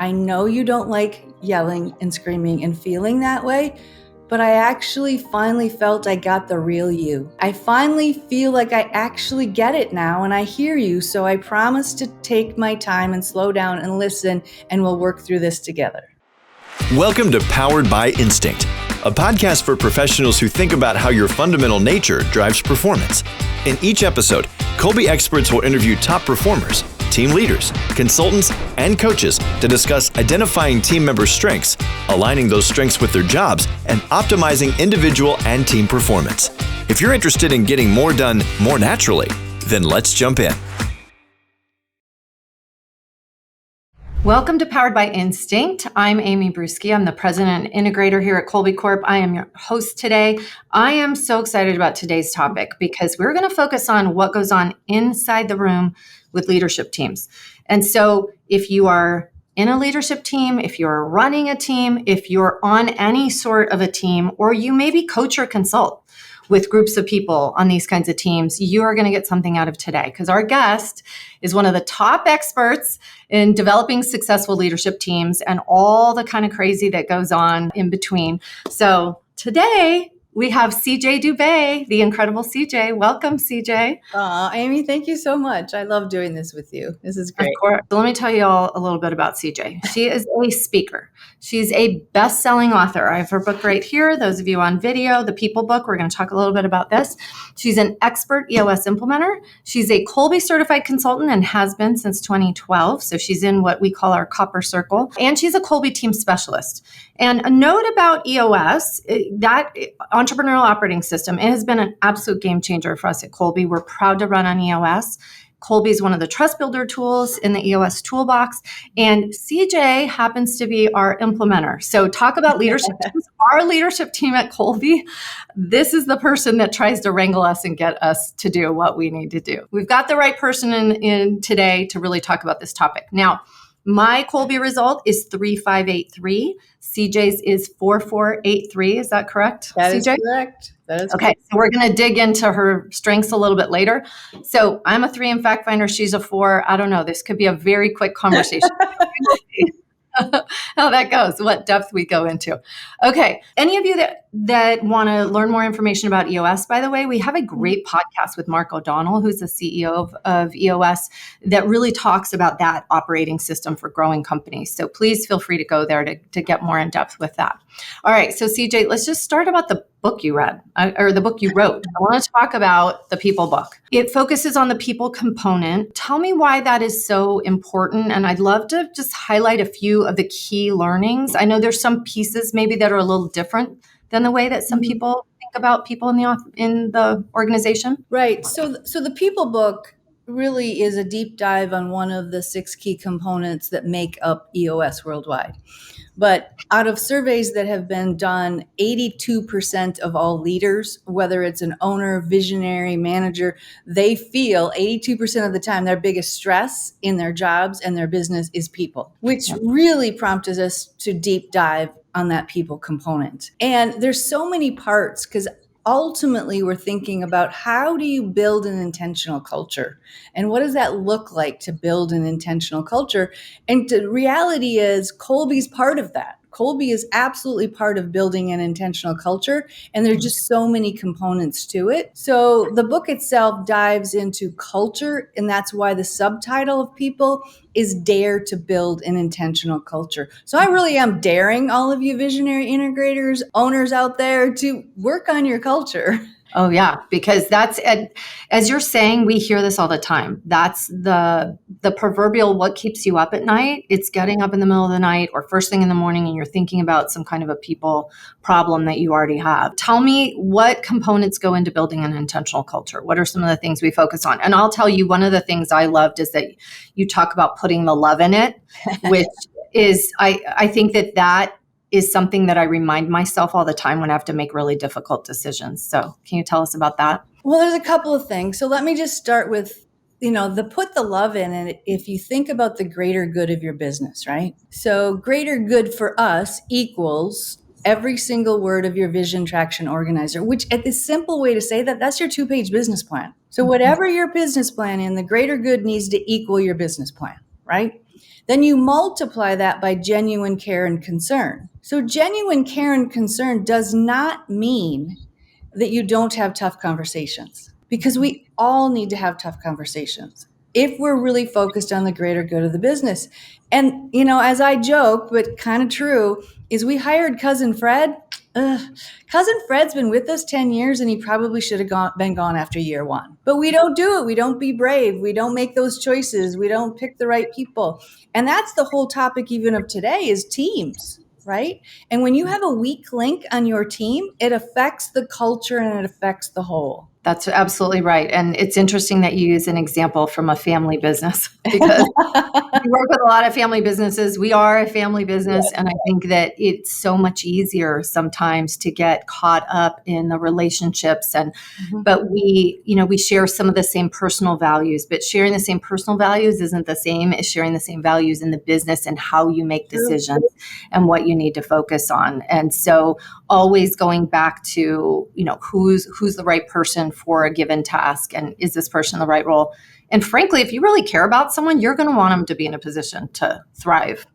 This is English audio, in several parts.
I know you don't like yelling and screaming and feeling that way, but I actually finally felt I got the real you. I finally feel like I actually get it now and I hear you, so I promise to take my time and slow down and listen, and we'll work through this together. Welcome to Powered by Instinct, a podcast for professionals who think about how your fundamental nature drives performance. In each episode, Kolbe experts will interview top performers, team leaders, consultants, and coaches to discuss identifying team members' strengths, aligning those strengths with their jobs, and optimizing individual and team performance. If you're interested in getting more done more naturally, then let's jump in. Welcome to Powered by Instinct. I'm Amy Bruske. I'm the president and integrator here at Kolbe Corp. I am your host today. I am so excited about today's topic because we're going to focus on what goes on inside the room with leadership teams. And so if you are in a leadership team, if you're running a team, if you're on any sort of a team, or you maybe coach or consult with groups of people on these kinds of teams, you are going to get something out of today because our guest is one of the top experts in developing successful leadership teams and all the kind of crazy that goes on in between. So today we have CJ DuBe, the incredible CJ. Welcome, CJ. Amy, thank you so much. I love doing this with you. This is great. Of course. So let me tell you all a little bit about CJ. She is a speaker. She's a best-selling author. I have her book right here. Those of you on video, The People Book, we're going to talk a little bit about this. She's an expert EOS implementer. She's a Kolbe Certified Consultant and has been since 2012. So she's in what we call our copper circle. And she's a Kolbe team specialist. And a note about EOS, that entrepreneurial operating system, it has been an absolute game changer for us at Kolbe. We're proud to run on EOS. Kolbe is one of the trust builder tools in the EOS toolbox, and CJ happens to be our implementer. So talk about leadership teams. Our leadership team at Kolbe, this is the person that tries to wrangle us and get us to do what we need to do. We've got the right person in today to really talk about this topic. Now, my Kolbe result is 3583. CJ's is 4483. Is that correct? That CJ? is correct. That is okay. So we're going to dig into her strengths a little bit later. So I'm a 3 in fact finder. She's a 4. I don't know. This could be a very quick conversation. How that goes, what depth we go into. Okay. Any of you that want to learn more information about EOS, by the way, we have a great podcast with Mark O'Donnell, who's the CEO of EOS, that really talks about that operating system for growing companies. So please feel free to go there to get more in depth with that. All right. So CJ, let's just start about the book you read or the book you wrote. I want to talk about the people book. It focuses on the people component. Tell me why that is so important. And I'd love to just highlight a few of the key learnings. I know there's some pieces maybe that are a little different than the way that some people think about people in the organization. Right. So the people book really is a deep dive on one of the 6 key components that make up EOS worldwide. But out of surveys that have been done, 82% of all leaders, whether it's an owner, visionary, manager, they feel 82% of the time their biggest stress in their jobs and their business is people, which really prompted us to deep dive on that people component. And there's so many parts because ultimately we're thinking about how do you build an intentional culture and what does that look like to build an intentional culture? And the reality is Kolbe's part of that. Kolbe is absolutely part of building an intentional culture, and there's just so many components to it. So the book itself dives into culture, and that's why the subtitle of People is Dare to Build an Intentional Culture. So I really am daring all of you visionary integrators, owners out there to work on your culture. Oh, yeah, because that's, as you're saying, we hear this all the time. That's the proverbial what keeps you up at night. It's getting up in the middle of the night or first thing in the morning and you're thinking about some kind of a people problem that you already have. Tell me what components go into building an intentional culture. What are some of the things we focus on? And I'll tell you, one of the things I loved is that you talk about putting the love in it, which is, I think that is something that I remind myself all the time when I have to make really difficult decisions. So can you tell us about that? Well, there's a couple of things. So let me just start with, the put the love in it. If you think about the greater good of your business, right? So greater good for us equals every single word of your vision traction organizer, which at the simple way to say that, that's your 2-page business plan. So whatever your business plan in, the greater good needs to equal your business plan, right? Then you multiply that by genuine care and concern. So genuine care and concern does not mean that you don't have tough conversations, because we all need to have tough conversations if we're really focused on the greater good of the business. And, as I joke, but kind of true, is we hired Cousin Fred. Cousin Fred's been with us 10 years and he probably should have been gone after year 1. But we don't do it. We don't be brave. We don't make those choices. We don't pick the right people. And that's the whole topic even of today is teams, right? And when you have a weak link on your team, it affects the culture and it affects the whole. That's absolutely right. And it's interesting that you use an example from a family business because we work with a lot of family businesses. We are a family business. And I think that it's so much easier sometimes to get caught up in the relationships. But we share some of the same personal values, but sharing the same personal values isn't the same as sharing the same values in the business and how you make decisions and what you need to focus on. And so always going back to, who's the right person for a given task, and is this person the right role? And frankly, if you really care about someone, you're going to want them to be in a position to thrive.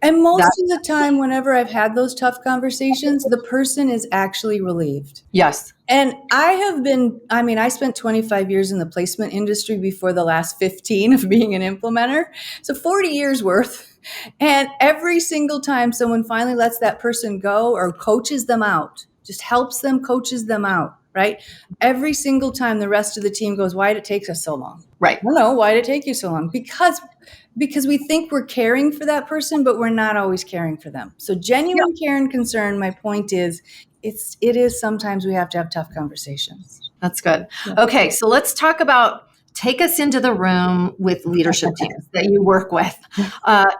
And most of the time, whenever I've had those tough conversations, the person is actually relieved. Yes. And I spent 25 years in the placement industry before the last 15 of being an implementer. So 40 years worth. And every single time someone finally lets that person go or coaches them out, just helps them, coaches them out, right? Every single time the rest of the team goes, why did it take us so long? Right. No, why did it take you so long? Because we think we're caring for that person, but we're not always caring for them. So genuine care and concern, my point is, it is sometimes we have to have tough conversations. That's good. Okay, so let's talk about, take us into the room with leadership teams that you work with.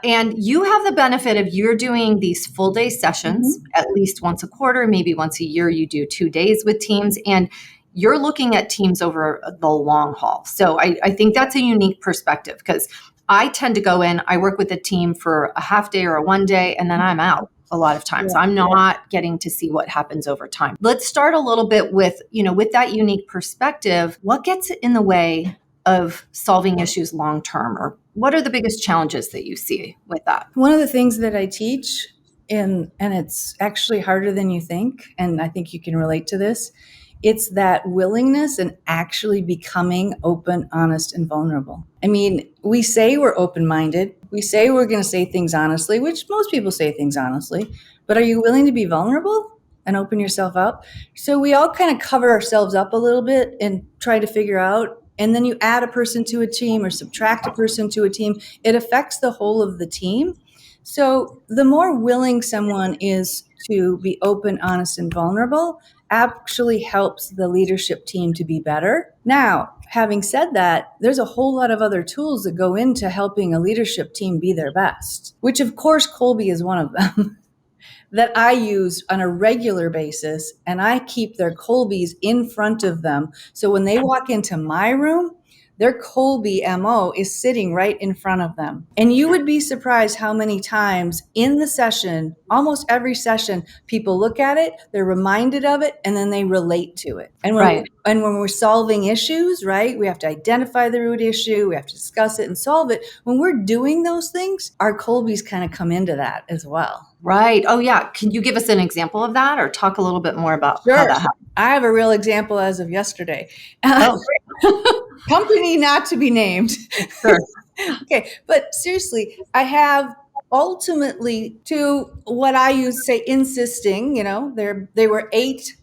And you have the benefit of you're doing these full day sessions at least once a quarter, maybe once a year, you do 2 days with teams, and you're looking at teams over the long haul. So I think that's a unique perspective because I tend to go in, I work with a team for a half day or a 1 day, and then I'm out a lot of times. I'm not getting to see what happens over time. Let's start a little bit with, with that unique perspective, what gets in the way of solving issues long term, or what are the biggest challenges that you see with that? One of the things that I teach, and it's actually harder than you think, and I think you can relate to this, it's that willingness and actually becoming open, honest, and vulnerable. I mean, we say we're open-minded. We say we're going to say things honestly, which most people say things honestly, but are you willing to be vulnerable and open yourself up? So we all kind of cover ourselves up a little bit and try to figure out, and then you add a person to a team or subtract a person to a team. It affects the whole of the team. So the more willing someone is to be open, honest, and vulnerable actually helps the leadership team to be better. Now, having said that, there's a whole lot of other tools that go into helping a leadership team be their best, which of course Kolbe is one of them that I use on a regular basis, and I keep their Kolbes in front of them. So when they walk into my room, their Kolbe MO is sitting right in front of them. And you would be surprised how many times in the session, almost every session, people look at it, they're reminded of it, and then they relate to it. And when we're solving issues, right, we have to identify the root issue, we have to discuss it and solve it. When we're doing those things, our Kolbes kind of come into that as well. Right. Oh, yeah. Can you give us an example of that or talk a little bit more about how that happens? I have a real example as of yesterday. Company not to be named. Sure. Okay. But seriously, I have ultimately to what I use say insisting, they were 8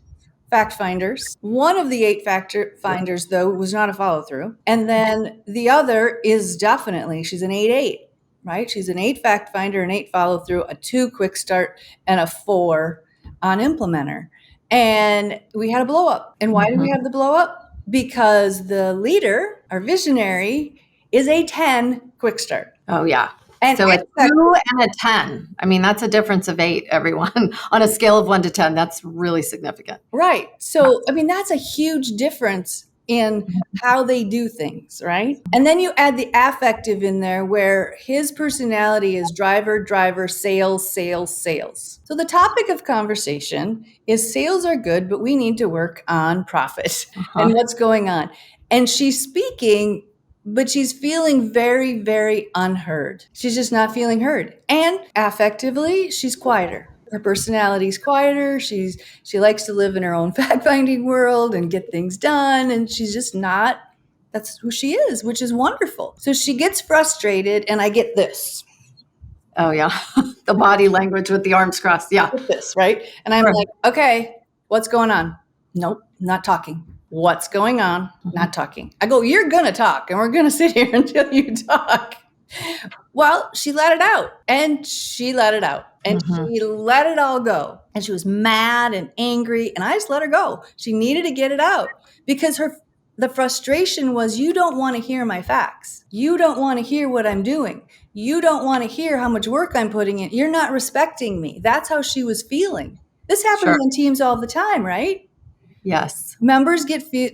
fact finders. One of the 8 fact finders, though, was not a follow through. And then the other is definitely, she's an 8-8. Right? She's an 8 fact finder, an 8 follow through, a 2 quick start, and a 4 on implementer. And we had a blow up. And why did we have the blow up? Because the leader, our visionary, is a 10 quick start. Oh, yeah. And so a 2 and a 10. I mean, that's a difference of 8, everyone. On a scale of 1 to 10, that's really significant. Right. So, I mean, that's a huge difference in how they do things, right? And then you add the affective in there where his personality is driver, sales, sales, sales. So the topic of conversation is sales are good, but we need to work on profit and what's going on. And she's speaking but she's feeling very, very unheard. She's just not feeling heard. And affectively, she's quieter. Her personality's quieter. She likes to live in her own fact-finding world and get things done. And she's just not, that's who she is, which is wonderful. So she gets frustrated, and I get this. Oh, yeah. The body language with the arms crossed. Yeah. This, right? And I'm like, okay, what's going on? Nope, not talking. What's going on? Not talking. I go, you're going to talk, and we're going to sit here until you talk. Well, she let it out, and she let it out, and she let it all go. And she was mad and angry, and I just let her go. She needed to get it out because the frustration was, you don't want to hear my facts. You don't want to hear what I'm doing. You don't want to hear how much work I'm putting in. You're not respecting me. That's how she was feeling. This happens in teams all the time, right? Yes. Members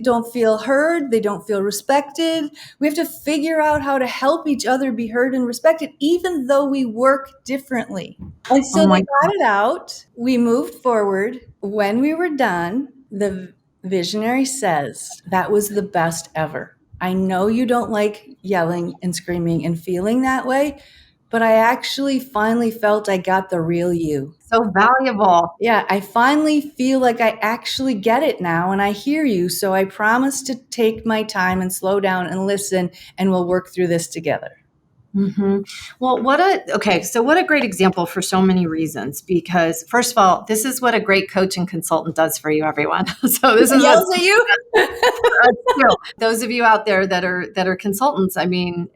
don't feel heard. They don't feel respected. We have to figure out how to help each other be heard and respected, even though we work differently. And so they got it out. We moved forward. When we were done, the visionary says, that was the best ever. I know you don't like yelling and screaming and feeling that way, but I actually finally felt I got the real you. So valuable. Yeah, I finally feel like I actually get it now, and I hear you. So I promise to take my time and slow down and listen, and we'll work through this together. Well, what a great example for so many reasons, because first of all, this is what a great coach and consultant does for you, everyone. So this is yells at you. Those of you out there that are consultants, I mean,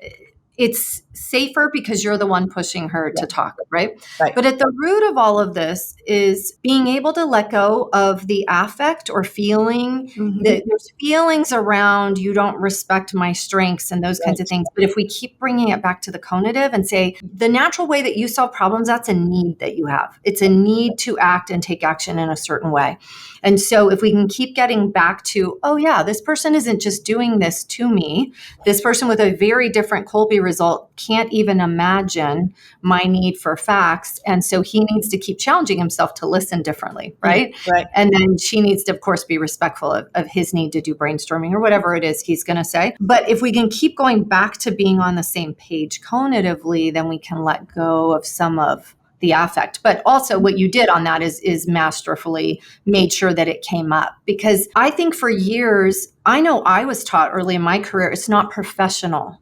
it's safer because you're the one pushing her to talk, right? But at the root of all of this is being able to let go of the affect or feeling. There's feelings around, you don't respect my strengths and those kinds of things. But if we keep bringing it back to the conative and say, the natural way that you solve problems, that's a need that you have. It's a need to act and take action in a certain way. And so if we can keep getting back to, oh yeah, this person isn't just doing this to me. This person with a very different Kolbe result can't even imagine my need for facts. And so he needs to keep challenging himself to listen differently, right? Right. And then she needs to, of course, be respectful of his need to do brainstorming or whatever it is he's going to say. But if we can keep going back to being on the same page cognitively, then we can let go of some of the affect. But also what you did on that is masterfully made sure that it came up. Because I think for years, I know I was taught early in my career, it's not professional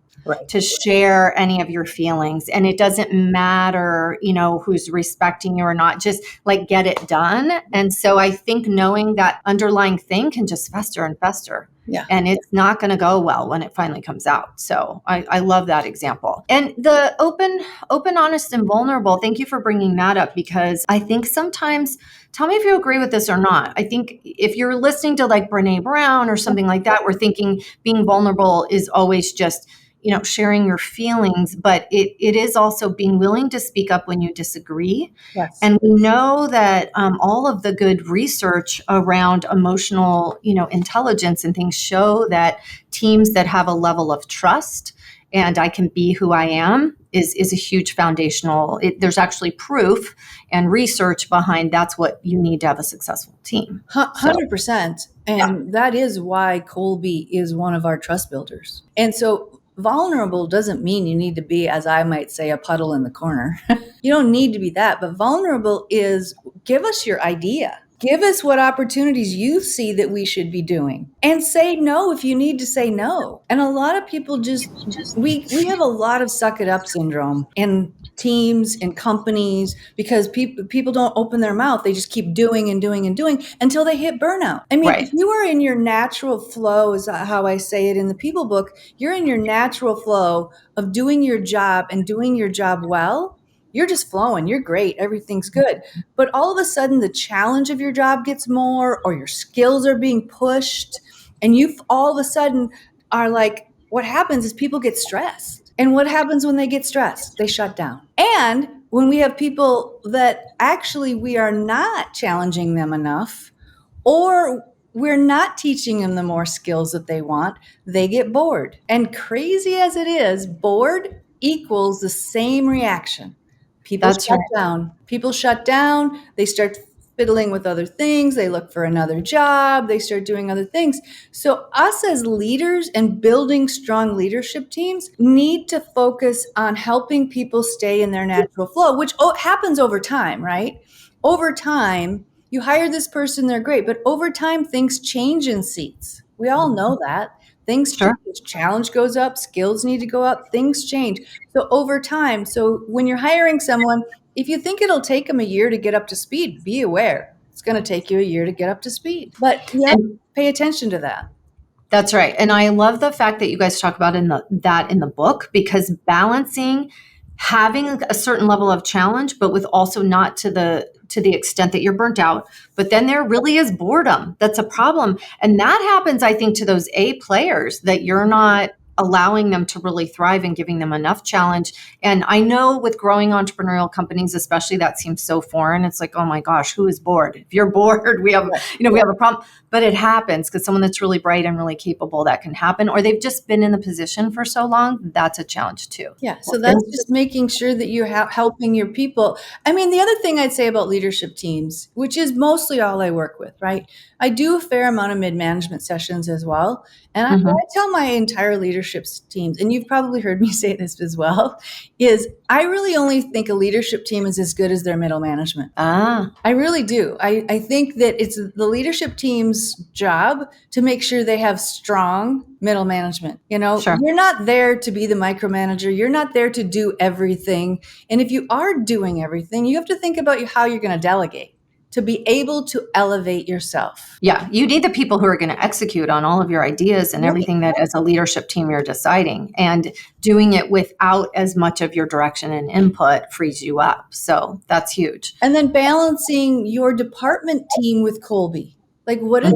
to share any of your feelings. And it doesn't matter, who's respecting you or not, just like get it done. And so I think knowing that underlying thing can just fester and fester. Yeah. And it's not going to go well when it finally comes out. So I love that example. And the open, honest, and vulnerable, thank you for bringing that up, because I think sometimes, tell me if you agree with this or not, I think if you're listening to like Brene Brown or something like that, we're thinking being vulnerable is always just sharing your feelings, but it is also being willing to speak up when you disagree. Yes. And we know that all of the good research around emotional, intelligence and things show that teams that have a level of trust and I can be who I am is a huge foundational. There's actually proof and research behind that's what you need to have a successful team. 100%. And that is why Kolbe is one of our trust builders. And so vulnerable doesn't mean you need to be, as I might say, a puddle in the corner. You don't need to be that. But vulnerable is, give us your idea. Give us what opportunities you see that we should be doing. And say no if you need to say no. And a lot of people we have a lot of suck it up syndrome in teams and companies because people don't open their mouth. They just keep doing and doing and doing until they hit burnout. I mean, if you are in your natural flow, is how I say it in the people book, you're in your natural flow of doing your job and doing your job well. You're just flowing. You're great. Everything's good. But all of a sudden, the challenge of your job gets more, or your skills are being pushed. And you all of a sudden are like, what happens is people get stressed. And what happens when they get stressed? They shut down. And when we have people that actually we are not challenging them enough, or we're not teaching them the more skills that they want, they get bored. And crazy as it is, bored equals the same reaction. People shut down. People shut down. They start fiddling with other things. They look for another job. They start doing other things. So us as leaders and building strong leadership teams need to focus on helping people stay in their natural flow, which happens over time, right? Over time, you hire this person, they're great, but over time, things change in seats. We all know that. Things Sure. change, challenge goes up, skills need to go up, things change. So over time, so when you're hiring someone, if you think it'll take them a year to get up to speed, be aware it's going to take you a year to get up to speed. But you have to pay attention to that. That's right. And I love the fact that you guys talk about in the book, because balancing having a certain level of challenge, but with also not to the extent that you're burnt out. But then there really is boredom. That's a problem. And that happens, I think, to those A players, that you're not allowing them to really thrive and giving them enough challenge. And I know with growing entrepreneurial companies, especially, that seems so foreign. It's like, oh my gosh, who is bored? If you're bored, we have a problem. But it happens, because someone that's really bright and really capable, that can happen. Or they've just been in the position for so long. That's a challenge too. Yeah. So that's just making sure that you're helping your people. I mean, the other thing I'd say about leadership teams, which is mostly all I work with, right? I do a fair amount of mid-management sessions as well. And I tell my entire leadership teams, and you've probably heard me say this as well, is I really only think a leadership team is as good as their middle management. I really do. I think that it's the leadership team's job to make sure they have strong middle management. Sure. You're not there to be the micromanager. You're not there to do everything. And if you are doing everything, you have to think about how you're going to delegate to be able to elevate yourself. Yeah, you need the people who are going to execute on all of your ideas and everything that as a leadership team you're deciding, and doing it without as much of your direction and input frees you up. So that's huge. And then balancing your department team with Kolbe. Like, what are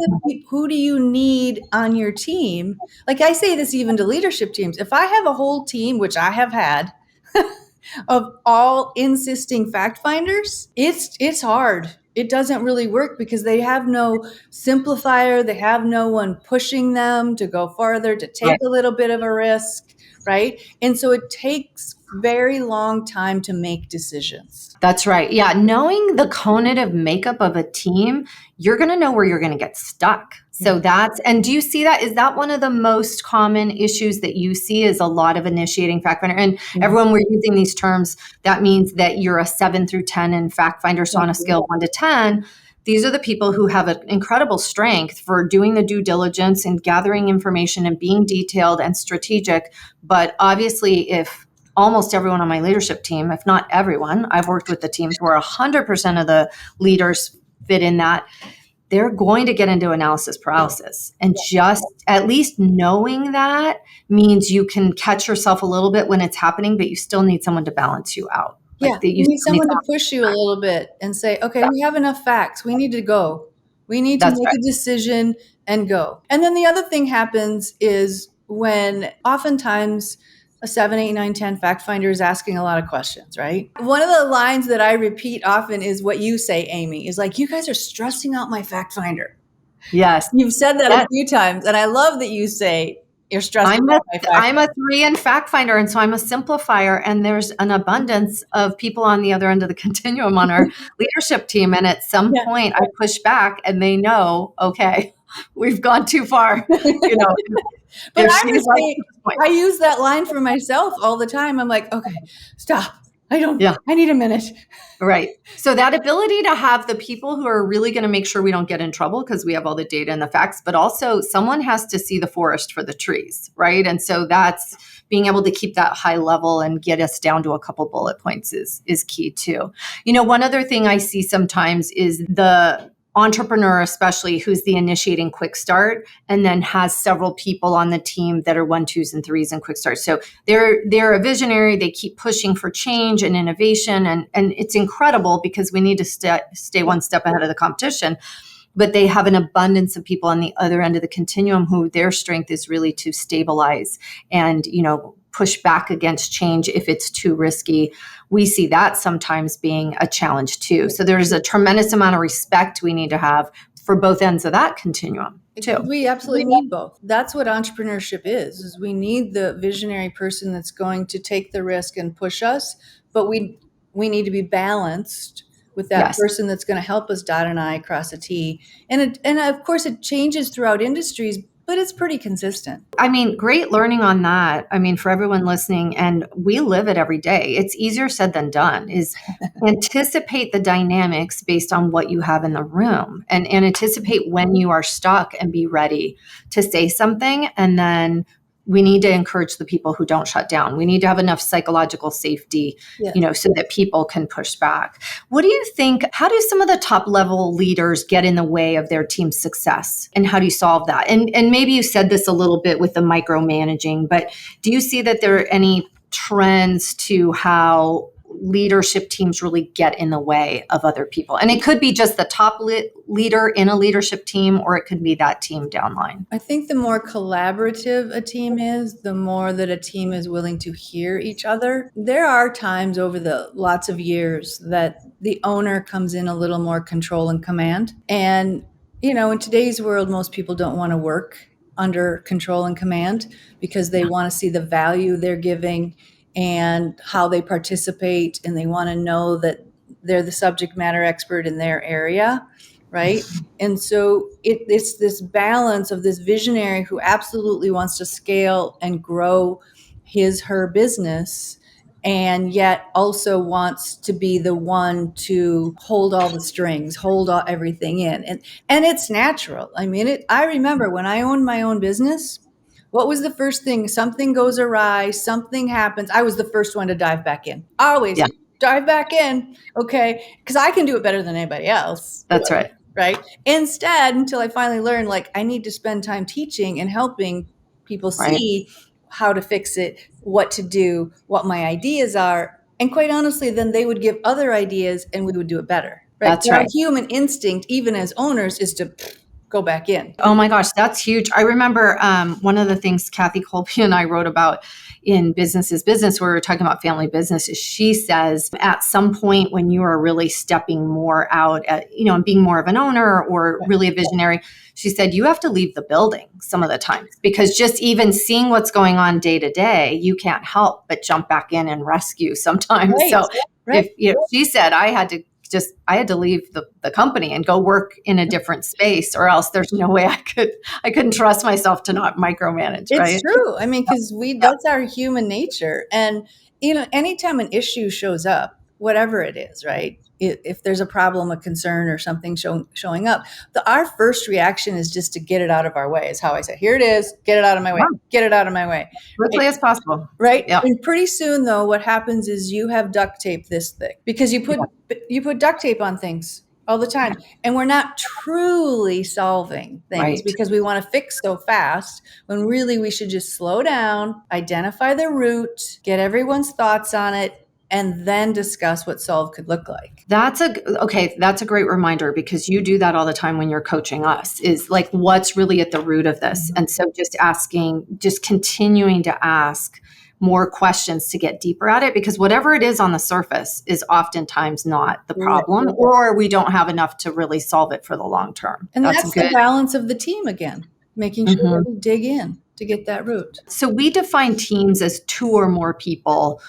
who do you need on your team? Like, I say this even to leadership teams. If I have a whole team, which I have had, of all insisting fact finders, it's hard. It doesn't really work because they have no simplifier. They have no one pushing them to go farther, to take a little bit of a risk, right? And so it takes very long time to make decisions. That's right. Yeah. Knowing the cognitive makeup of a team, you're going to know where you're going to get stuck. So and do you see that? Is that one of the most common issues that you see, is a lot of initiating fact finder? And everyone, we're using these terms. That means that you're a 7 through 10 in fact finder. So on a scale of 1 to 10, these are the people who have an incredible strength for doing the due diligence and gathering information and being detailed and strategic. But obviously, if almost everyone on my leadership team, if not everyone, I've worked with the teams where 100% of the leaders fit in that, they're going to get into analysis paralysis. And just at least knowing that means you can catch yourself a little bit when it's happening, but you still need someone to balance you out. Yeah, you need someone to push you a little bit and say, okay, we have enough facts. We need to go. We need to make a decision and go. And then the other thing happens is when oftentimes a 7, 8, 9, 10 fact finder is asking a lot of questions, right? One of the lines that I repeat often is what you say, Amy, is like, you guys are stressing out my fact finder. Yes. You've said that a few times. And I love that you say you're stressing out my fact finder. I'm a 3 in fact finder. And so I'm a simplifier. And there's an abundance of people on the other end of the continuum on our leadership team. And at some point I push back and they know, okay, we've gone too far, But I use that line for myself all the time. I'm like, okay, stop. I need a minute. Right. So that ability to have the people who are really going to make sure we don't get in trouble because we have all the data and the facts, but also someone has to see the forest for the trees, right? And so that's being able to keep that high level and get us down to a couple bullet points is key too. One other thing I see sometimes is the entrepreneur, especially, who's the initiating quick start and then has several people on the team that are 1, 2s, and 3s in quick start. So they're a visionary. They keep pushing for change and innovation. And it's incredible because we need to stay one step ahead of the competition. But they have an abundance of people on the other end of the continuum who their strength is really to stabilize and, push back against change if it's too risky. We see that sometimes being a challenge too. So there's a tremendous amount of respect we need to have for both ends of that continuum too. We absolutely need both. That's what entrepreneurship is we need the visionary person that's going to take the risk and push us, but we need to be balanced with that person that's going to help us dot an I, cross a T. And of course, it changes throughout industries, but it's pretty consistent. I mean, great learning on that. I mean, for everyone listening, and we live it every day. It's easier said than done, is anticipate the dynamics based on what you have in the room and anticipate when you are stuck and be ready to say something. And then we need to encourage the people who don't shut down. We need to have enough psychological safety, so that people can push back. What do you think? How do some of the top level leaders get in the way of their team's success? And how do you solve that? And maybe you said this a little bit with the micromanaging, but do you see that there are any trends to how leadership teams really get in the way of other people? And it could be just the top leader in a leadership team, or it could be that team downline. I think the more collaborative a team is, the more that a team is willing to hear each other. There are times over the lots of years that the owner comes in a little more control and command. And, in today's world, most people don't want to work under control and command because they want to see the value they're giving and how they participate, and they want to know that they're the subject matter expert in their area, right? And so it's this balance of this visionary who absolutely wants to scale and grow her business, and yet also wants to be the one to hold all the strings, hold everything in. And it's natural. I mean, I remember when I owned my own business, what was the first thing? Something goes awry, something happens. I was the first one to dive back in. Always dive back in, okay? Because I can do it better than anybody else. That's right. Right? Instead, until I finally learned, I need to spend time teaching and helping people see how to fix it, what to do, what my ideas are. And quite honestly, then they would give other ideas and we would do it better. Right? That's right. Our human instinct, even as owners, is to go back in. Oh my gosh, that's huge. I remember one of the things Kathy Kolbe and I wrote about in Business is Business, where we were talking about family business, is she says at some point when you are really stepping more out and being more of an owner or really a visionary, she said, you have to leave the building some of the times, because just even seeing what's going on day to day, you can't help but jump back in and rescue sometimes. Right. So if she said I had to leave the company and go work in a different space, or else there's no way I couldn't trust myself to not micromanage. Right? It's true. I mean, because that's our human nature. And, anytime an issue shows up, whatever it is, right? If there's a problem, a concern, or something showing up, our first reaction is just to get it out of our way. Is how I say, here it is, get it out of my way, get it out of my way. Quickly as possible. Right. Yeah. And pretty soon, though, what happens is you have duct tape this thick, because you put duct tape on things all the time. And we're not truly solving things because we want to fix so fast, when really we should just slow down, identify the root, get everyone's thoughts on it, and then discuss what solve could look like. That's a great reminder, because you do that all the time when you're coaching us, is what's really at the root of this. And so just continuing to ask more questions to get deeper at it, because whatever it is on the surface is oftentimes not the problem, or we don't have enough to really solve it for the long term. And that's the balance of the team again, making sure that we dig in to get that root. So we define teams as two or more people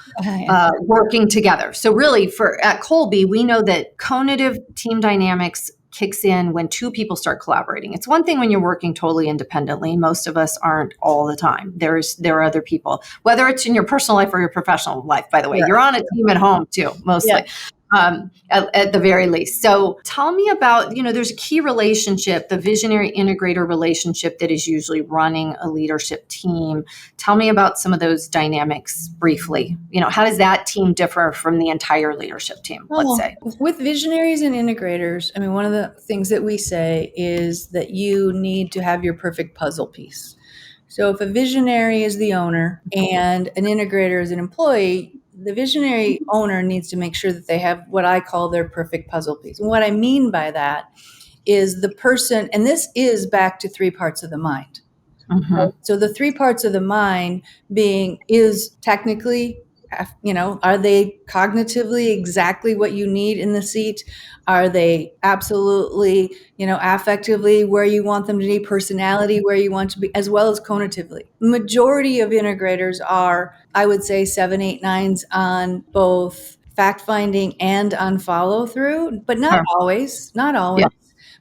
working together. So really at Kolbe, we know that cognitive team dynamics kicks in when two people start collaborating. It's one thing when you're working totally independently. Most of us aren't all the time. There are other people, whether it's in your personal life or your professional life, by the way. You're on a team at home too, mostly. At the very least. So tell me about, there's a key relationship, the visionary-integrator relationship, that is usually running a leadership team. Tell me about some of those dynamics briefly. How does that team differ from the entire leadership team, let's say? With visionaries and integrators, I mean, one of the things that we say is that you need to have your perfect puzzle piece. So if a visionary is the owner and an integrator is an employee, the visionary owner needs to make sure that they have what I call their perfect puzzle piece. And what I mean by that is the person, and this is back to 3 parts of the mind. So the 3 parts of the mind is technically, are they cognitively exactly what you need in the seat? Are they absolutely, affectively where you want them to be, personality where you want to be, as well as cognitively? Majority of integrators are, I would say, 7, 8, 9s on both fact finding and on follow through, but not Sure. always, not always. Yeah.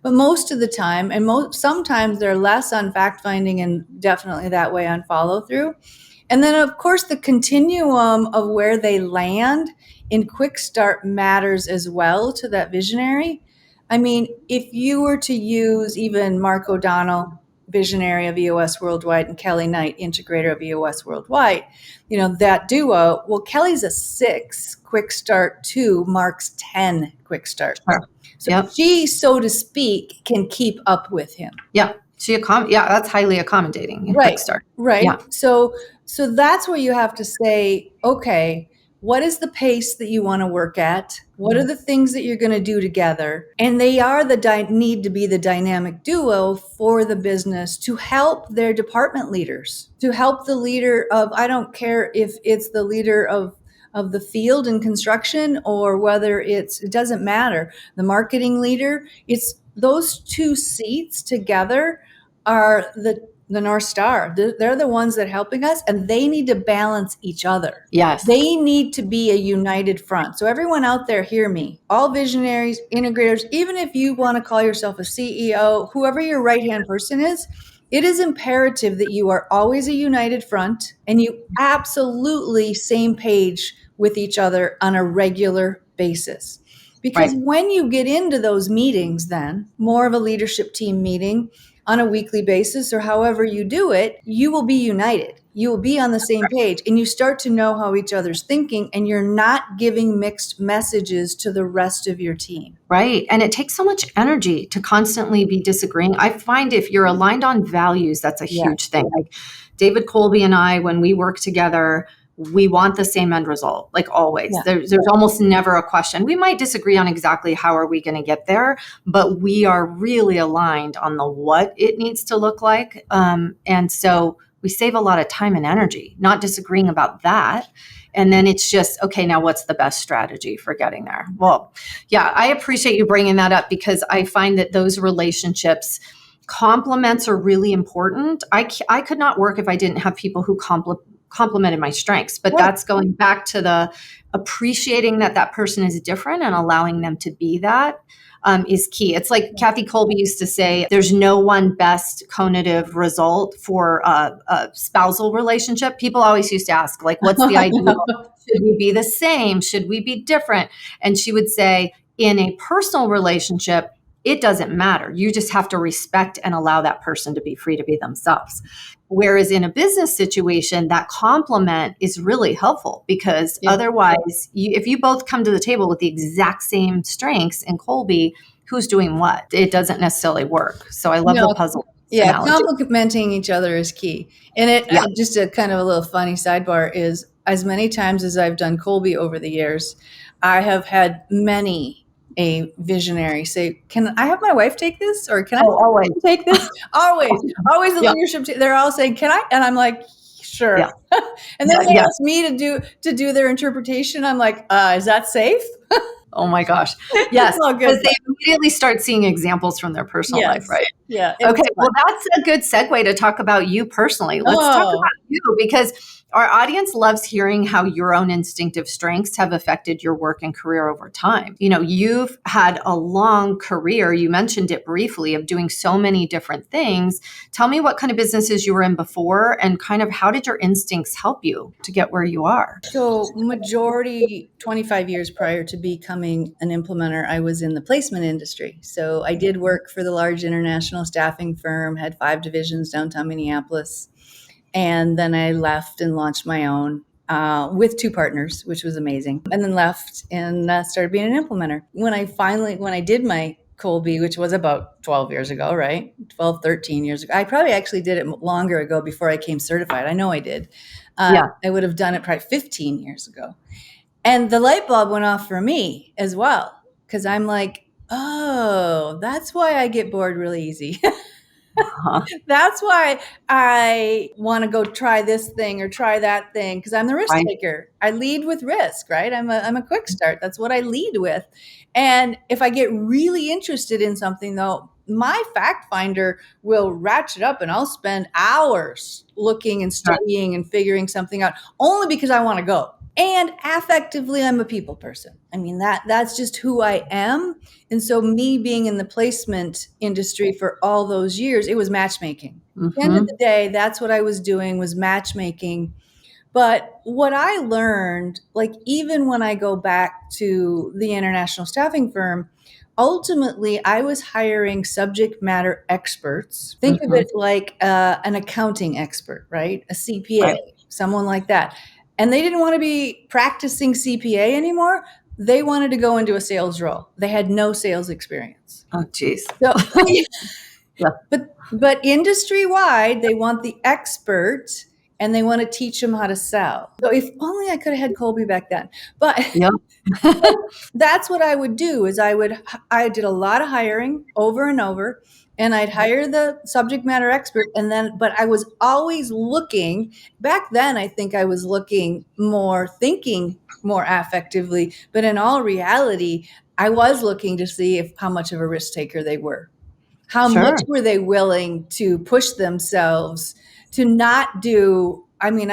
But most of the time, and sometimes they're less on fact finding and definitely that way on follow through. And then, of course, the continuum of where they land in quick start matters as well to that visionary. I mean, if you were to use even Mark O'Donnell, visionary of EOS Worldwide, and Kelly Knight, integrator of EOS Worldwide, that duo, well, Kelly's a 6 quick start to Mark's 10 quick start. Sure. So Yep. she, so to speak, can keep up with him. Yeah. That's highly accommodating in quick start. Right. Yeah. So that's where you have to say, okay, what is the pace that you want to work at? What are the things that you're going to do together? And they are need to be the dynamic duo for the business to help their department leaders, to help the leader of, I don't care if it's the leader of the field in construction or whether it doesn't matter, the marketing leader. It's those two seats together are the North Star. They're the ones that are helping us, and they need to balance each other. Yes. They need to be a united front. So everyone out there, hear me. All visionaries, integrators, even if you want to call yourself a CEO, whoever your right-hand person is, it is imperative that you are always a united front and you absolutely same page with each other on a regular basis. Because when you get into those meetings, then more of a leadership team meeting on a weekly basis or however you do it, you will be united. You will be on the same page and you start to know how each other's thinking and you're not giving mixed messages to the rest of your team. Right. And it takes so much energy to constantly be disagreeing. I find if you're aligned on values, that's a huge thing. Like David Kolbe and I, when we work together, we want the same end result, like always. Yeah. There's almost never a question. We might disagree on exactly how are we going to get there, but we are really aligned on the what it needs to look like. And so we save a lot of time and energy, not disagreeing about that. And then it's just, okay, now what's the best strategy for getting there? Well, yeah, I appreciate you bringing that up because I find that those relationships, compliments are really important. I could not work if I didn't have people who complemented my strengths, but that's going back to the appreciating that person is different and allowing them to be that is key. It's like Kathy Kolbe used to say, there's no one best conative result for a spousal relationship. People always used to ask, like, what's the ideal? Should we be the same? Should we be different? And she would say, in a personal relationship, it doesn't matter. You just have to respect and allow that person to be free to be themselves. Whereas in a business situation, that compliment is really helpful because otherwise, if you both come to the table with the exact same strengths in Kolbe, who's doing what? It doesn't necessarily work. So I love the puzzle. Yeah, complimenting each other is key. And just a kind of a little funny sidebar is as many times as I've done Kolbe over the years, I have had many a visionary say, can I have my wife take this? Or can I always take this? Always the leadership team. They're all saying, can I? And I'm like, sure. Yeah. And then they ask me to do their interpretation. I'm like, is that safe? Oh my gosh. Yes. Because they immediately start seeing examples from their personal life, right? Yeah. Okay. Well, that's a good segue to talk about you personally. Let's talk about you because our audience loves hearing how your own instinctive strengths have affected your work and career over time. You know, you've had a long career. You mentioned it briefly of doing so many different things. Tell me what kind of businesses you were in before and kind of how did your instincts help you to get where you are? So majority 25 years prior to becoming an implementer, I was in the placement industry. So I did work for the large international staffing firm, had 5 divisions downtown Minneapolis. And then I left and launched my own with 2 partners, which was amazing. And then left and started being an implementer. When I did my Kolbe, which was about 12 years ago, right? 12, 13 years ago. I probably actually did it longer ago before I came certified. I know I did. I would have done it probably 15 years ago. And the light bulb went off for me as well. Because I'm like, oh, that's why I get bored really easy. That's why I want to go try this thing or try that thing because I'm the risk taker. I lead with risk, right? I'm a quick start. That's what I lead with. And if I get really interested in something, though, my fact finder will ratchet up and I'll spend hours looking and studying and figuring something out only because I want to go. And affectively, I'm a people person. I mean, that's just who I am. And so me being in the placement industry for all those years, it was matchmaking. At the end of the day, that's what I was doing, was matchmaking. But what I learned, like even when I go back to the international staffing firm, ultimately I was hiring subject matter experts. Think of it like an accounting expert, right? A CPA, Right. someone like that. And they didn't want to be practicing CPA anymore. They wanted to go into a sales role. They had no sales experience. Oh, geez. So, Yeah. but industry wide, they want the expert and they want to teach them how to sell. So if only I could have had Kolbe back then. But Yeah. that's what I would do is I did a lot of hiring over and over, and I'd hire the subject matter expert, and then but I was always looking back then. I think I was looking more, thinking more affectively, but in all reality, I was looking to see if how much of a risk taker they were. How Sure. much were they willing to push themselves to not do, I mean,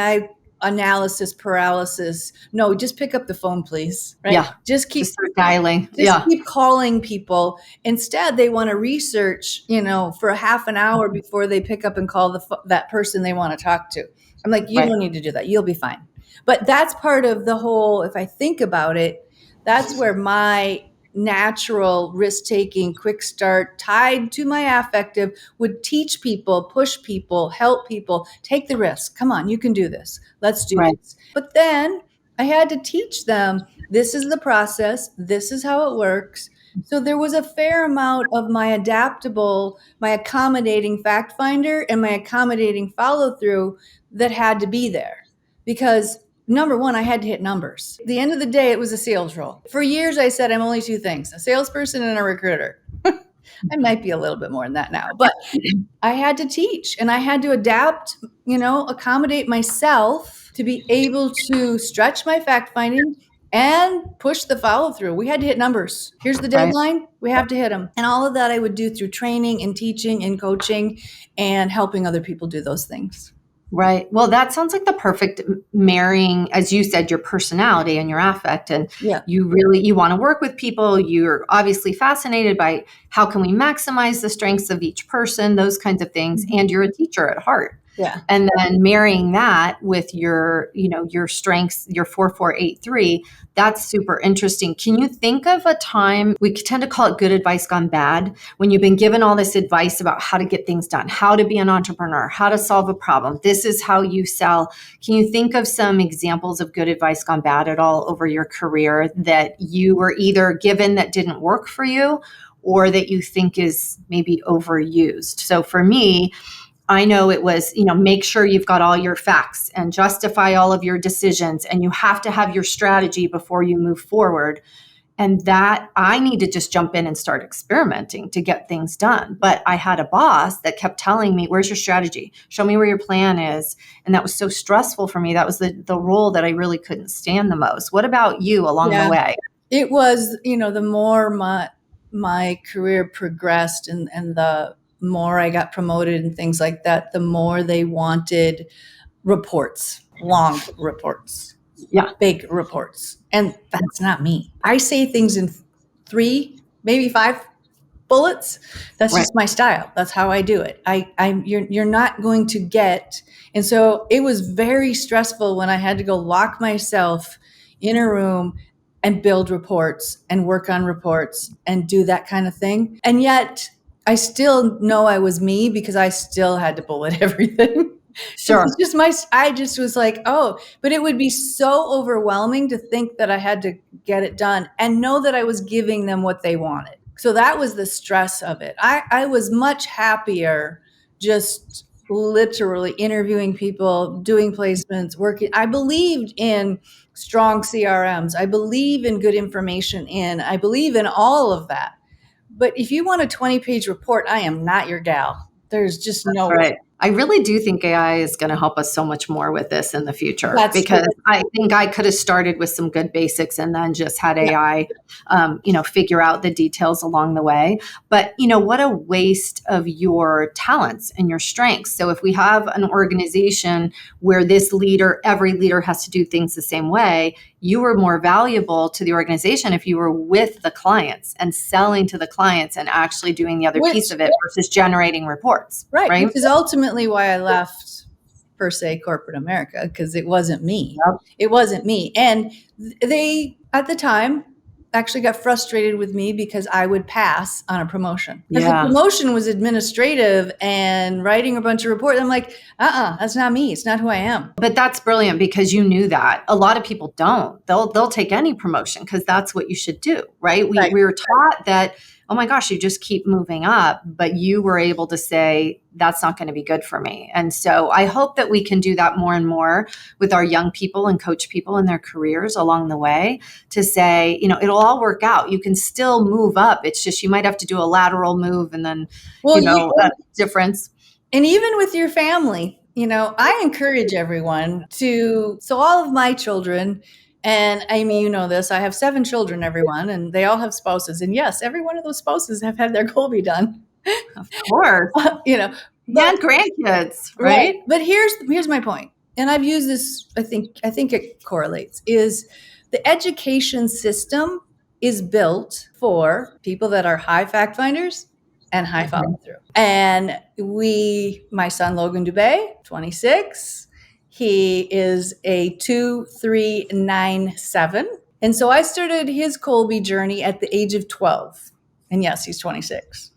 analysis paralysis. No, just pick up the phone, please. Right? Yeah. Just keep Just start dialing. just keep calling people. Instead, they want to research, for a half an hour before they pick up and call that person they want to talk to. I'm like, you Right. don't need to do that. You'll be fine. But that's part of the whole, if I think about it, that's where my natural risk-taking, quick start tied to my affective would teach people, push people, help people, take the risk. Come on, you can do this. Let's do Right. this. But then I had to teach them, this is the process, this is how it works. So there was a fair amount of my adaptable, my accommodating fact finder and my accommodating follow through that had to be there. Because number one, I had to hit numbers. At the end of the day, it was a sales role. For years, I said I'm only two things, a salesperson and a recruiter. I might be a little bit more than that now, but I had to teach and I had to adapt, accommodate myself to be able to stretch my fact finding and push the follow through. We had to hit numbers. Here's the deadline. We have to hit them. And all of that I would do through training and teaching and coaching and helping other people do those things. Right. Well, that sounds like the perfect marrying, as you said, your personality and your affect. And you want to work with people. You're obviously fascinated by how can we maximize the strengths of each person, those kinds of things. And you're a teacher at heart. Yeah. And then marrying that with your strengths, your 4483, that's super interesting. Can you think of a time, we tend to call it good advice gone bad, when you've been given all this advice about how to get things done, how to be an entrepreneur, how to solve a problem. This is how you sell. Can you think of some examples of good advice gone bad at all over your career that you were either given that didn't work for you or that you think is maybe overused? So for me, I know it was, make sure you've got all your facts and justify all of your decisions, and you have to have your strategy before you move forward. And that I need to just jump in and start experimenting to get things done. But I had a boss that kept telling me, where's your strategy? Show me where your plan is. And that was so stressful for me. That was the role that I really couldn't stand the most. What about you along the way? It was, the more my career progressed and the more I got promoted and things like that, the more they wanted reports, long reports, big reports. And that's not me. I say things in 3, maybe 5 bullets. That's just my style. That's how I do it. You're not going to get. And so it was very stressful when I had to go lock myself in a room and build reports and work on reports and do that kind of thing. And yet I still know I was me because I still had to bullet everything. Sure. It's I just was like, but it would be so overwhelming to think that I had to get it done and know that I was giving them what they wanted. So that was the stress of it. I was much happier just literally interviewing people, doing placements, working. I believed in strong CRMs. I believe in good information I believe in all of that. But if you want a 20-page report, I am not your gal. There's just no way. I really do think AI is going to help us so much more with this in the future, That's because true. I think I could have started with some good basics and then just had AI, figure out the details along the way. But, what a waste of your talents and your strengths. So if we have an organization where every leader has to do things the same way, you were more valuable to the organization if you were with the clients and selling to the clients and actually doing the other piece of it versus generating reports. Right. Which is ultimately why I left, per se, corporate America, because it wasn't me. Yep. It wasn't me. And they, at the time, actually got frustrated with me because I would pass on a promotion. Because the promotion was administrative and writing a bunch of reports. I'm like, that's not me. It's not who I am. But that's brilliant because you knew that. A lot of people don't. They'll take any promotion because that's what you should do, right? We were taught that, oh my gosh, you just keep moving up, but you were able to say, that's not going to be good for me. And so I hope that we can do that more and more with our young people and coach people in their careers along the way, to say, it'll all work out. You can still move up. It's just, you might have to do a lateral move and then, a difference. And even with your family, I encourage everyone so all of my children, and Amy, you know this, I have 7 children, everyone, and they all have spouses. And yes, every one of those spouses have had their Kolbe done. Of course. And grandkids, right? But here's my point. And I've used this, I think it correlates, is the education system is built for people that are high fact finders and high follow through. And my son, Logan DuBe, 26, he is a 2397. And so I started his Kolbe journey at the age of 12. And yes, he's 26.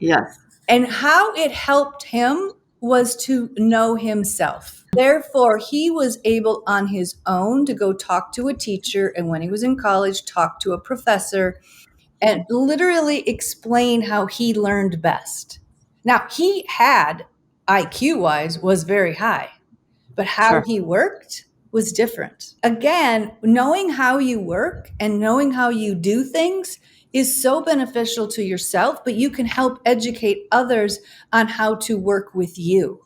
Yes. And how it helped him was to know himself. Therefore, he was able on his own to go talk to a teacher. And when he was in college, talk to a professor and literally explain how he learned best. Now, he had, IQ-wise, was very high, but how he worked was different. Again, knowing how you work and knowing how you do things is so beneficial to yourself, but you can help educate others on how to work with you.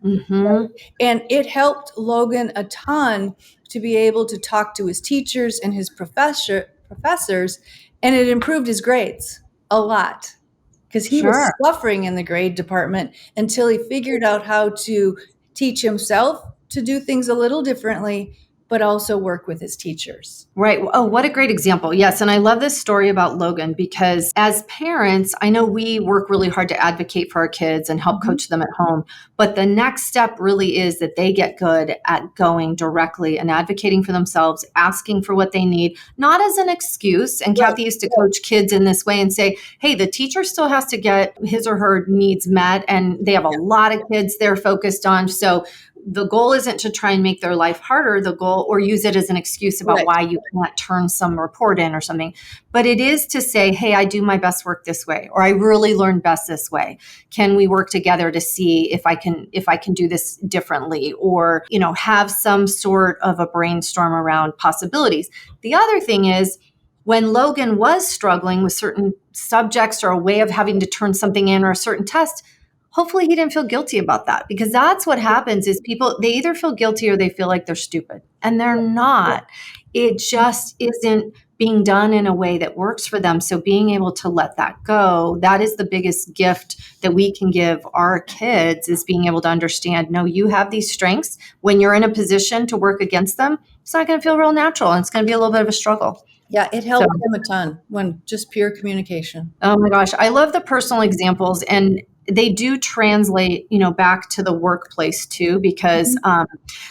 Mm-hmm. Right? And it helped Logan a ton to be able to talk to his teachers and his professors, and it improved his grades a lot, because he was suffering in the grade department until he figured out how to teach himself to do things a little differently, but also work with his teachers. Right. Oh, what a great example. Yes. And I love this story about Logan, because as parents, I know we work really hard to advocate for our kids and help coach them at home. But the next step really is that they get good at going directly and advocating for themselves, asking for what they need, not as an excuse. And Kathy used to coach kids in this way and say, hey, the teacher still has to get his or her needs met. And they have a lot of kids they're focused on. So the goal isn't to try and make their life harder, or use it as an excuse about why you can't turn some report in or something. But it is to say, hey, I do my best work this way, or I really learn best this way. Can we work together to see if I can do this differently, or, have some sort of a brainstorm around possibilities. The other thing is, when Logan was struggling with certain subjects or a way of having to turn something in or a certain test, hopefully he didn't feel guilty about that, because that's what happens is people, they either feel guilty or they feel like they're stupid, and they're not. It just isn't being done in a way that works for them. So being able to let that go, that is the biggest gift that we can give our kids, is being able to understand, no, you have these strengths. When you're in a position to work against them, it's not going to feel real natural, and it's going to be a little bit of a struggle. Yeah, it helped him a ton when just pure communication. Oh my gosh. I love the personal examples, and they do translate, back to the workplace too, because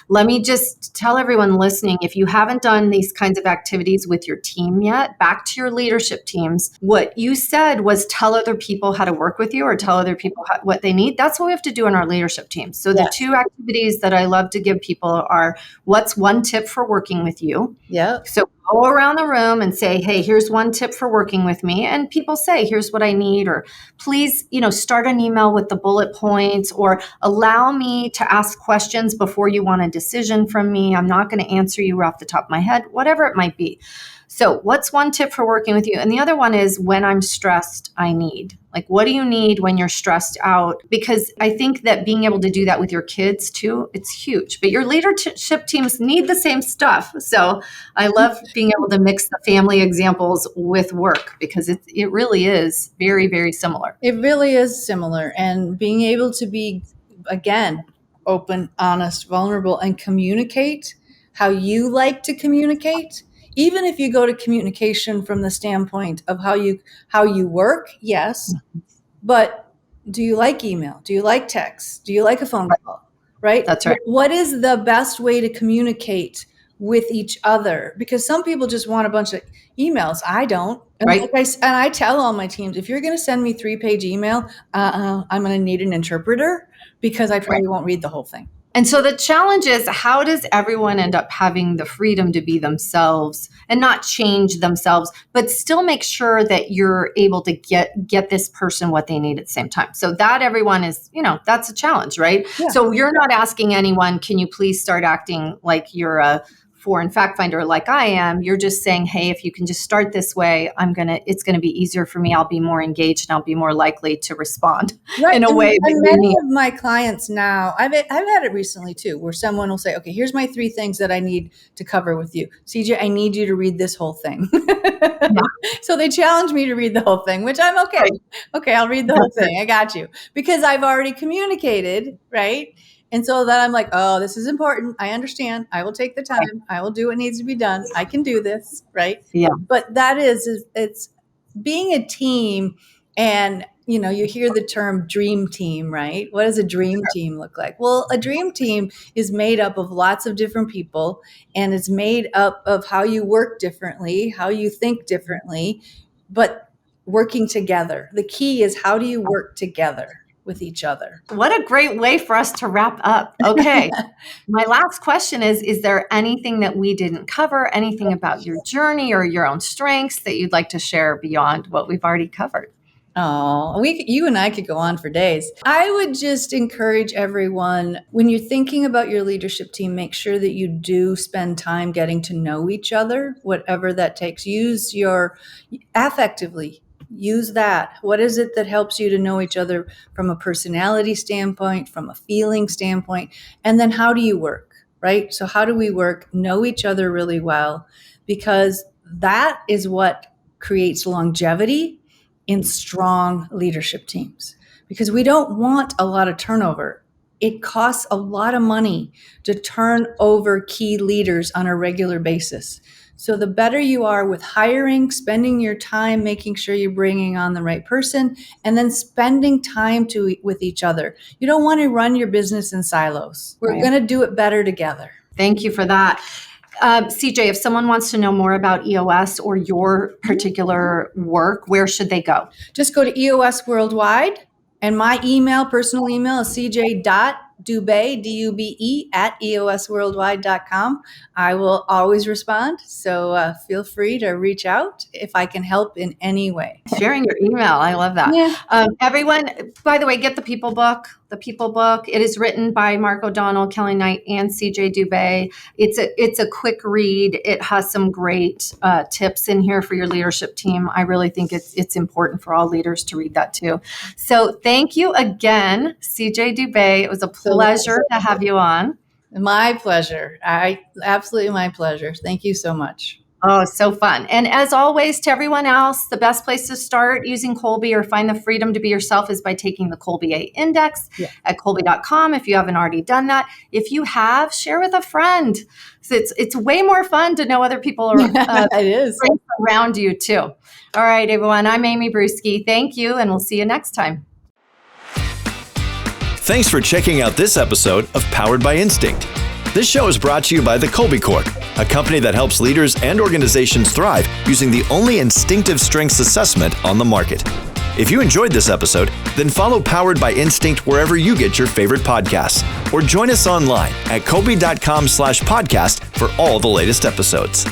let me just tell everyone listening, if you haven't done these kinds of activities with your team yet, back to your leadership teams, what you said was tell other people how to work with you, or tell other people what they need. That's what we have to do in our leadership teams. So the 2 activities that I love to give people are, what's one tip for working with you? Yeah. So go around the room and say, hey, here's one tip for working with me. And people say, here's what I need, or please, start an email with the bullet points, or allow me to ask questions before you want a decision from me. I'm not going to answer you off the top of my head, whatever it might be. So what's one tip for working with you? And the other one is, when I'm stressed, I need. Like, what do you need when you're stressed out? Because I think that being able to do that with your kids too, it's huge. But your leadership teams need the same stuff. So I love being able to mix the family examples with work, because it really is very, very similar. It really is similar. And being able to be, again, open, honest, vulnerable, and communicate how you like to communicate. Even if you go to communication from the standpoint of how you work, yes, but do you like email? Do you like text? Do you like a phone call? Right? That's right. What is the best way to communicate with each other? Because some people just want a bunch of emails. I don't. And, right. I tell all my teams, if you're going to send me 3-page email, I'm going to need an interpreter, because I probably won't read the whole thing. And so the challenge is, how does everyone end up having the freedom to be themselves and not change themselves, but still make sure that you're able to get this person what they need at the same time? So that everyone is, that's a challenge, right? Yeah. So you're not asking anyone, can you please start acting like you're a foreign fact finder like I am. You're just saying, hey, if you can just start this way, it's going to be easier for me. I'll be more engaged and I'll be more likely to respond in a way. And many of my clients now, I've had it recently too, where someone will say, okay, here's my 3 things that I need to cover with you. CJ, I need you to read this whole thing. Yeah. So they challenge me to read the whole thing, which I'm okay. Right. Okay, I'll read the whole thing. I got you. Because I've already communicated, right? And so then I'm like, oh, this is important. I understand. I will take the time. I will do what needs to be done. I can do this, right? Yeah. But it's being a team, and you hear the term dream team, right? What does a dream team look like? Well, a dream team is made up of lots of different people, and it's made up of how you work differently, how you think differently, but working together. The key is, how do you work together with each other? What a great way for us to wrap up. Okay. My last question is there anything that we didn't cover, anything about your journey or your own strengths that you'd like to share beyond what we've already covered? Oh, you and I could go on for days. I would just encourage everyone, when you're thinking about your leadership team, make sure that you do spend time getting to know each other, whatever that takes. Use your affectively. Use that. What is it that helps you to know each other from a personality standpoint, from a feeling standpoint? And then how do you work, right? So how do we work? Know each other really well, because that is what creates longevity in strong leadership teams, because we don't want a lot of turnover. It costs a lot of money to turn over key leaders on a regular basis. So the better you are with hiring, spending your time, making sure you're bringing on the right person, and then spending time with each other. You don't want to run your business in silos. We're going to do it better together. Thank you for that. CJ, if someone wants to know more about EOS or your particular work, where should they go? Just go to EOS Worldwide. And my personal email is CJ.DuBe, D-U-B-E, @EOSworldwide.com. I will always respond. So feel free to reach out if I can help in any way. Sharing your email. I love that. Yeah. Everyone, by the way, get the People Book. The People Book. It is written by Mark O'Donnell, Kelly Knight, and CJ DuBe. It's a quick read. It has some great tips in here for your leadership team. I really think it's important for all leaders to read that too. So thank you again, CJ DuBe. It was a pleasure to have you on. My pleasure. Absolutely my pleasure. Thank you so much. Oh, so fun. And as always, to everyone else, the best place to start using Kolbe or find the freedom to be yourself is by taking the Kolbe A Index at Kolbe.com if you haven't already done that. If you have, share with a friend. So it's way more fun to know other people it is. around you too. All right, everyone. I'm Amy Bruske. Thank you, and we'll see you next time. Thanks for checking out this episode of Powered by Instinct. This show is brought to you by the Kolbe Corp, a company that helps leaders and organizations thrive using the only instinctive strengths assessment on the market. If you enjoyed this episode, then follow Powered by Instinct wherever you get your favorite podcasts, or join us online at Kolbe.com/podcast for all the latest episodes.